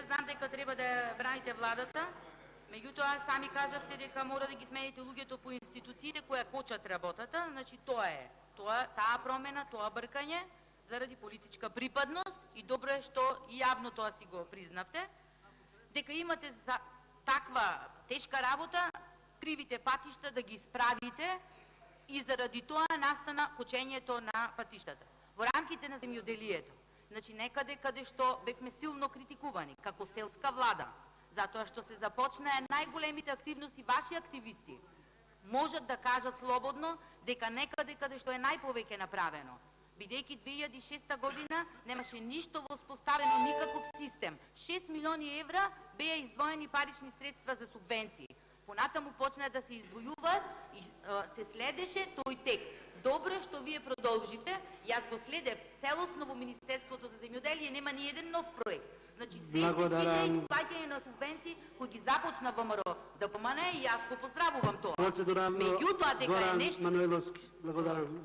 знам дека треба да браните владата, меѓутоа сами кажавте дека мора да ги смените луѓето по институциите кои кочат работата, значи таа промена, тоа бркање заради политичка припадност и добро е што јавно тоа си го признавте, дека имате за таква тешка работа, кривите патишта да ги справите и заради тоа настана кочењето на патиштата. Во рамките на земјоделието, значи некаде каде што бевме силно критикувани, како селска влада, затоа што се започнаа најголемите активности, ваши активисти можат да кажат слободно дека некаде каде што е најповеќе направено, бидејќи 2006 година немаше ништо воспоставено, никаков систем. 6 милиони евра беа издвоени парични средства за субвенции. Понатаму почна да се издвојуваат и се следеше тој тек. Добро е што вие продолжите. Јас го следев целосно во Министерството за земјоделие, нема ни еден нов проект. Значи се исплаќање на субвенции кои ги започна ВМРО да помане и јас го поздравувам тоа. Процедурално Меѓутоа дека е нешто Мануиловски. Благодарам.